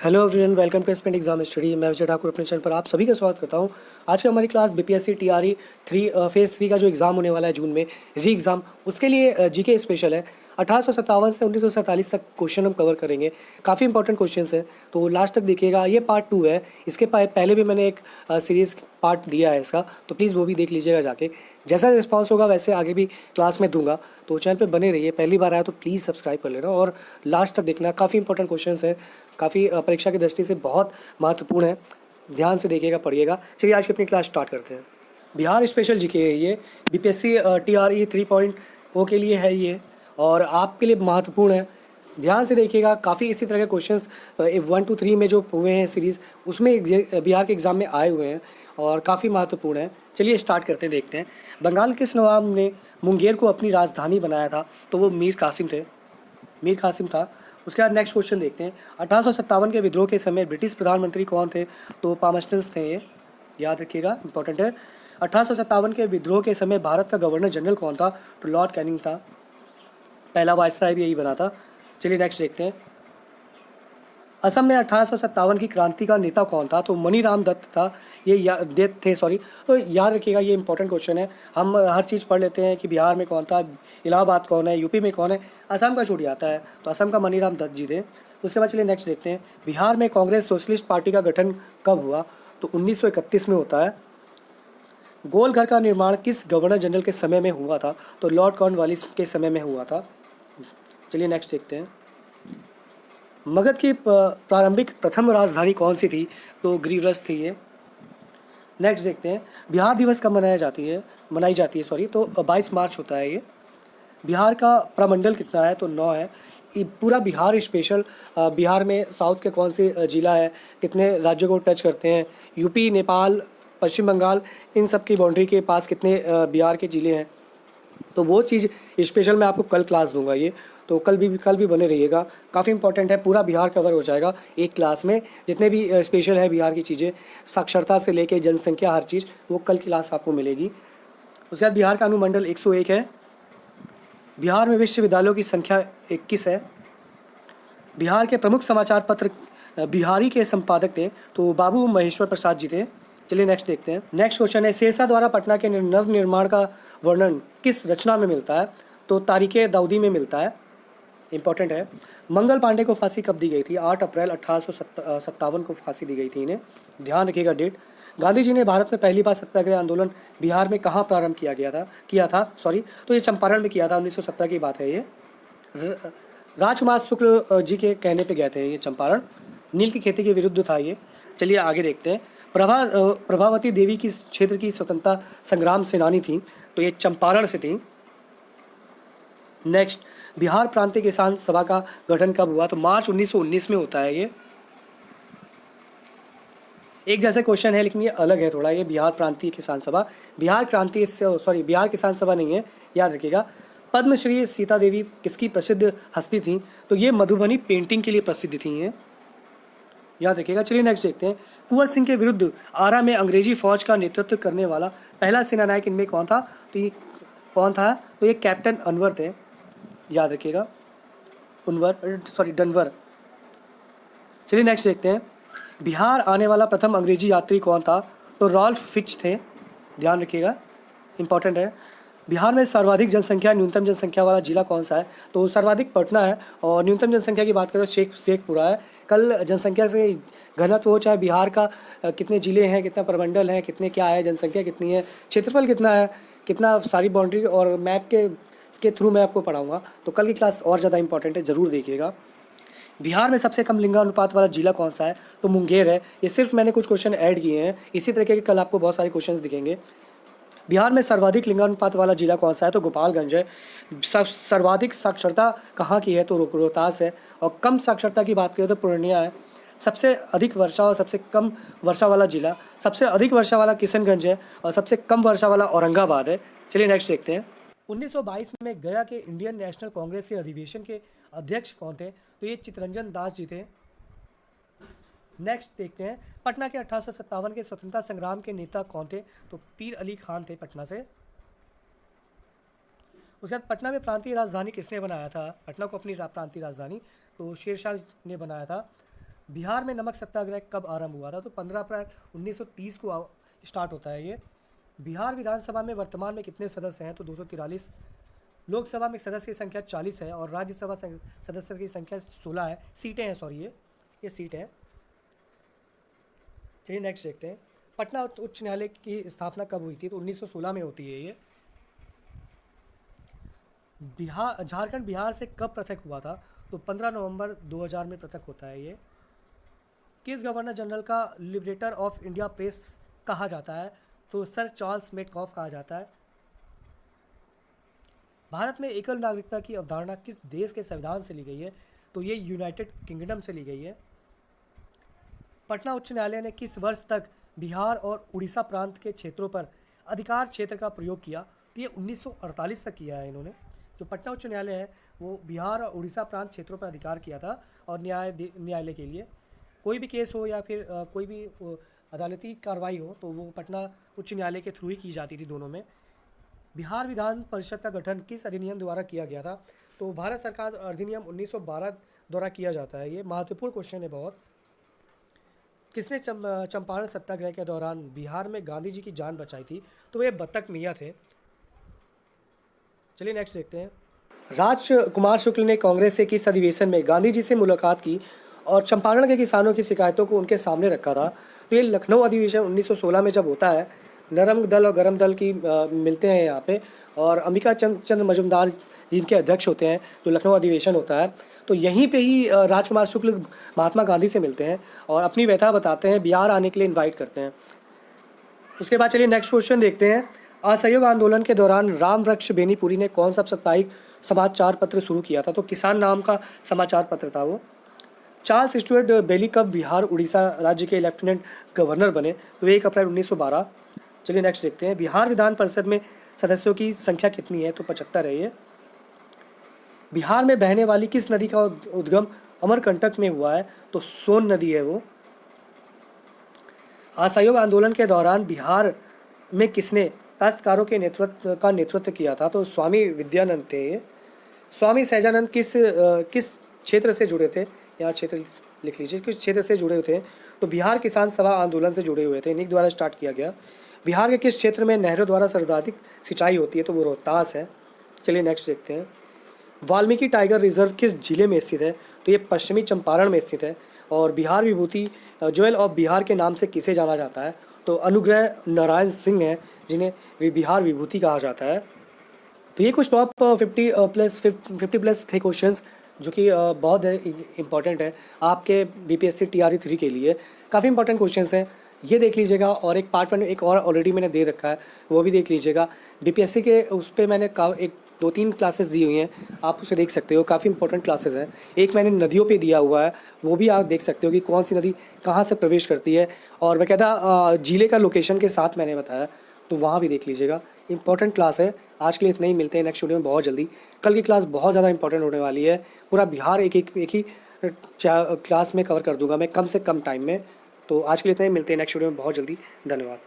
Hello everyone, welcome to aspirant exam study. मैं विजय ठाकुर अपने channel पर आप सभी का स्वागत करता हूं। आज का हमारी क्लास बीपीएससी टीआरई 3 फेज़ 3 का जो एग्ज़ाम होने वाला है जून में, री एग्ज़ाम, उसके लिए जीके स्पेशल है। 1857 से 1947 तक क्वेश्चन हम कवर करेंगे। काफ़ी इंपॉर्टेंट क्वेश्चंस हैं, तो लास्ट तक देखिएगा। ये पार्ट 2 है। इसके पहले भी मैंने एक सीरीज़ पार्ट दिया है इसका, तो प्लीज़ वो भी देख लीजिएगा जाके। जैसा रिस्पॉन्स होगा वैसे आगे भी क्लास में दूंगा, तो चैनल पर बने रहिए। पहली बार आया तो प्लीज़ सब्सक्राइब कर लेना और लास्ट तक देखना। काफ़ी इंपॉर्टेंट क्वेश्चंस हैं, काफ़ी परीक्षा की दृष्टि से बहुत महत्वपूर्ण है। ध्यान से देखिएगा, पढ़िएगा। चलिए आज की अपनी क्लास स्टार्ट करते हैं। बिहार स्पेशल जीके है ये, बीपीएससी टीआरई 3.0 के लिए है ये, और आपके लिए महत्वपूर्ण है। ध्यान से देखिएगा। काफ़ी इसी तरह के क्वेश्चंस 1 to 3 में जो हुए हैं सीरीज़, उसमें बिहार के एग्ज़ाम में आए हुए हैं और काफ़ी महत्वपूर्ण है। चलिए स्टार्ट करते हैं, देखते हैं। बंगाल किस नवाब ने मुंगेर को अपनी राजधानी बनाया था? तो वो मीर कासिम थे, मीर कासिम था। उसके बाद नेक्स्ट क्वेश्चन देखते हैं। 1857 के विद्रोह के समय ब्रिटिश प्रधानमंत्री कौन थे? तो पामस्टन्स थे, ये याद रखिएगा, इंपॉर्टेंट है। 1857 के विद्रोह के समय भारत का गवर्नर जनरल कौन था? तो लॉर्ड कैनिंग था। पहला वायसराय भी यही बना था। चलिए नेक्स्ट देखते हैं। असम में 1857 की क्रांति का नेता कौन था? तो मनीराम दत्त था, ये दत्त थे, सॉरी। तो याद रखिएगा, ये इंपॉर्टेंट क्वेश्चन है। हम हर चीज़ पढ़ लेते हैं कि बिहार में कौन था, इलाहाबाद कौन है, यूपी में कौन है, असम का छूट आता है। तो असम का मनीराम दत्त जी थे। उसके बाद चलिए नेक्स्ट देखते हैं। बिहार में कांग्रेस सोशलिस्ट पार्टी का गठन कब हुआ? तो 1931 में होता है। गोल घर का निर्माण किस गवर्नर जनरल के समय में हुआ था? तो लॉर्ड कॉर्नवालिस के समय में हुआ था। चलिए नेक्स्ट देखते हैं। मगध की प्रारंभिक प्रथम राजधानी कौन सी थी? तो ग्रीवरस थी ये। नेक्स्ट देखते हैं। बिहार दिवस कब मनाई जाती है, सॉरी। तो 22 मार्च होता है ये। बिहार का प्रमंडल कितना है? तो 9 है। ये पूरा बिहार स्पेशल। बिहार में साउथ के कौन से जिला है, कितने राज्यों को टच करते हैं, यूपी, नेपाल, पश्चिम बंगाल, इन सब की बाउंड्री के पास कितने बिहार के जिले हैं, तो वो चीज़ स्पेशल मैं आपको कल क्लास दूंगा ये। तो कल भी बने रहिएगा। काफ़ी इंपॉर्टेंट है, पूरा बिहार कवर हो जाएगा एक क्लास में। जितने भी स्पेशल है बिहार की चीज़ें, साक्षरता से लेके जनसंख्या, हर चीज़, वो कल की क्लास आपको मिलेगी। उसके बाद बिहार का अनुमंडल 101 है। बिहार में विश्वविद्यालयों की संख्या 21 है। बिहार के प्रमुख समाचार पत्र बिहारी के संपादक थे, तो बाबू महेश्वर प्रसाद जी थे। चलिए नेक्स्ट देखते हैं। नेक्स्ट क्वेश्चन है, शेरशाह द्वारा पटना के नव निर्माण का वर्णन किस रचना में मिलता है? तो तारीखे दाऊदी में मिलता है, इंपॉर्टेंट है। मंगल पांडे को फांसी कब दी गई थी? 8 अप्रैल 1857 को फांसी दी गई थी इन्हें। ध्यान रखिएगा डेट। गांधी जी ने भारत में पहली बार सत्याग्रह आंदोलन बिहार में कहाँ प्रारंभ किया था, सॉरी। तो ये चंपारण में किया था, 1917 की बात है ये। राजकुमार शुक्ल जी के कहने पे गए थे ये चंपारण। नील की खेती के विरुद्ध था ये। चलिए आगे देखते हैं। प्रभावती देवी किस क्षेत्र की स्वतंत्रता संग्राम सेनानी थी? तो ये चंपारण से थी। नेक्स्ट, बिहार प्रांतीय किसान सभा का गठन कब हुआ? तो मार्च 1919 में होता है ये। एक जैसे क्वेश्चन है लेकिन ये अलग है थोड़ा। ये बिहार प्रांतीय किसान सभा, बिहार किसान सभा नहीं है, याद रखिएगा। पद्मश्री सीता देवी किसकी प्रसिद्ध हस्ती थी? तो ये मधुबनी पेंटिंग के लिए प्रसिद्ध थी ये, याद रखिएगा। चलिए नेक्स्ट देखते हैं। कुंवर सिंह के विरुद्ध आरा में अंग्रेजी फौज का नेतृत्व करने वाला पहला सेनानायक इनमें कौन था? तो ये कौन था? तो ये कैप्टन अनवर थे, याद रखिएगा। डनवर। चलिए नेक्स्ट देखते हैं। बिहार आने वाला प्रथम अंग्रेजी यात्री कौन था? तो रॉल्फ फिच थे, ध्यान रखिएगा, इंपॉर्टेंट है। बिहार में सर्वाधिक जनसंख्या, न्यूनतम जनसंख्या वाला जिला कौन सा है? तो सर्वाधिक पटना है, और न्यूनतम जनसंख्या की बात करें तो शेखपुरा है। कल जनसंख्या से घनत्व हो, चाहे बिहार का कितने जिले हैं, कितना प्रमंडल है, कितने क्या है, जनसंख्या कितनी है, क्षेत्रफल कितना है, कितना सारी बाउंड्री और मैप के थ्रू मैं आपको पढ़ाऊँगा। तो कल की क्लास और ज़्यादा इंपॉर्टेंट है, ज़रूर देखिएगा। बिहार में सबसे कम लिंगानुपात वाला जिला कौन सा है? तो मुंगेर है। ये सिर्फ मैंने कुछ क्वेश्चन ऐड किए हैं, इसी तरीके के कल आपको बहुत सारे क्वेश्चंस दिखेंगे। बिहार में सर्वाधिक लिंगानुपात वाला जिला कौन सा है? तो गोपालगंज है। सर्वाधिक साक्षरता कहाँ की है? तो रोहतास है। और कम साक्षरता की बात करें तो पूर्णिया है। सबसे अधिक वर्षा और सबसे कम वर्षा वाला जिला, सबसे अधिक वर्षा वाला किशनगंज है, और सबसे कम वर्षा वाला औरंगाबाद है। चलिए नेक्स्ट देखते हैं। 1922 में गया के इंडियन नेशनल कांग्रेस के अधिवेशन के अध्यक्ष कौन थे? तो ये चितरंजन दास जी थे। नेक्स्ट देखते हैं। पटना के 1857 के स्वतंत्रता संग्राम के नेता कौन थे? तो पीर अली खान थे, पटना से। उसके बाद पटना में प्रांतीय राजधानी किसने बनाया था? पटना को अपनी प्रांतीय राजधानी तो शेरशाह ने बनाया था। बिहार में नमक सत्याग्रह कब आरंभ हुआ था? तो 15 अप्रैल 1930 को स्टार्ट होता है ये। बिहार विधानसभा में वर्तमान में कितने सदस्य हैं? तो 243। लोकसभा में सदस्य की संख्या 40 है और राज्यसभा सदस्य की संख्या 16 है। सीटें हैं, सॉरी, ये सीट है। चलिए नेक्स्ट देखते हैं। पटना उच्च न्यायालय की स्थापना कब हुई थी? तो 1916 में होती है ये। झारखंड बिहार से कब पृथक हुआ था? तो 15 नवंबर 2000 में पृथक होता है ये। किस गवर्नर जनरल का लिबरेटर ऑफ इंडिया प्रेस कहा जाता है? तो सर चार्ल्स मेटकॉफ कहा जाता है। भारत में एकल नागरिकता की अवधारणा किस देश के संविधान से ली गई है? तो ये यूनाइटेड किंगडम से ली गई है। पटना उच्च न्यायालय ने किस वर्ष तक बिहार और उड़ीसा प्रांत के क्षेत्रों पर अधिकार क्षेत्र का प्रयोग किया? तो ये 1948 तक किया है इन्होंने। जो पटना उच्च न्यायालय है वो बिहार और उड़ीसा प्रांत क्षेत्रों पर अधिकार किया था। और न्यायालय के लिए कोई भी केस हो या फिर कोई भी अदालती कार्रवाई हो तो वो पटना उच्च न्यायालय के थ्रू ही की जाती थी दोनों में। बिहार विधान परिषद का गठन किस अधिनियम द्वारा किया गया था? तो भारत सरकार अधिनियम 1912 द्वारा किया जाता है। ये महत्वपूर्ण क्वेश्चन है बहुत। किसने चंपारण सत्याग्रह के दौरान बिहार में गांधी जी की जान बचाई थी? तो वे बत्तख मियाँ थे। चलिए नेक्स्ट देखते हैं। राजकुमार शुक्ल ने कांग्रेस से किस अधिवेशन में गांधी जी से मुलाकात की और चंपारण के किसानों की शिकायतों को उनके सामने रखा था? तो ये लखनऊ अधिवेशन 1916 में जब होता है। नरम दल और गरम दल की मिलते हैं यहाँ पे, और अंबिका चंद्र मजुमदार जिनके अध्यक्ष होते हैं जो लखनऊ अधिवेशन होता है। तो यहीं पे ही राजकुमार शुक्ल महात्मा गांधी से मिलते हैं और अपनी व्यथा बताते हैं, बिहार आने के लिए इन्वाइट करते हैं। उसके बाद चलिए नेक्स्ट क्वेश्चन देखते हैं। असहयोग आंदोलन के दौरान राम वृक्ष बेनीपुरी ने कौन सा साप्ताहिक समाचार पत्र शुरू किया था? तो किसान नाम का समाचार पत्र था वो। चार्ल्स स्टुअर्ट बेली कब बिहार उड़ीसा राज्य के लेफ्टिनेंट गवर्नर बने? तो 1 अप्रैल 1912। चलिए नेक्स्ट देखते हैं। बिहार विधान परिषद में सदस्यों की संख्या कितनी है? तो 75 है ये। बिहार में बहने वाली किस नदी का उद्गम अमरकंटक में हुआ है? तो सोन नदी है वो। असहयोग आंदोलन के दौरान बिहार में किसने काश्तकारों के नेतृत्व किया था? तो स्वामी विद्यानंद थे ये। स्वामी सहजानंद किस क्षेत्र से जुड़े थे? यहाँ क्षेत्र लिख लीजिए, किस क्षेत्र से जुड़े हुए थे? तो बिहार किसान सभा आंदोलन से जुड़े हुए थे, इन्हीं द्वारा स्टार्ट किया गया। बिहार के किस क्षेत्र में नहरों द्वारा सर्वाधिक सिंचाई होती है? तो वो रोहतास है। चलिए नेक्स्ट देखते हैं। वाल्मीकि टाइगर रिजर्व किस जिले में स्थित है? तो ये पश्चिमी चंपारण में स्थित है। और बिहार विभूति ज्वेल ऑफ बिहार के नाम से किसे जाना जाता है? तो अनुग्रह नारायण सिंह है जिन्हें बिहार विभूति कहा जाता है। तो ये कुछ टॉप 50 प्लस थे क्वेश्चंस जो कि बहुत इंपॉर्टेंट है आपके BPSC TRE 3 के लिए। काफ़ी इंपॉर्टेंट क्वेश्चंस हैं, ये देख लीजिएगा। और एक पार्ट 1 एक और ऑलरेडी मैंने दे रखा है, वो भी देख लीजिएगा। BPSC के उस पर मैंने एक 2-3 क्लासेस दी हुई हैं, आप उसे देख सकते हो, काफ़ी इंपॉर्टेंट क्लासेस हैं। एक मैंने नदियों पे दिया हुआ है, वो भी आप देख सकते हो कि कौन सी नदी कहाँ से प्रवेश करती है, और बाकायदा जिले का लोकेशन के साथ मैंने बताया, तो वहाँ भी देख लीजिएगा। इंपॉर्टेंट क्लास है। आज के लिए इतना ही, मिलते हैं नेक्स्ट वीडियो में बहुत जल्दी। कल की क्लास बहुत ज़्यादा इंपॉर्टेंट होने वाली है। पूरा बिहार एक ही क्लास में कवर कर दूंगा मैं, कम से कम टाइम में। तो आज के लिए इतना ही, मिलते हैं नेक्स्ट वीडियो में बहुत जल्दी। धन्यवाद।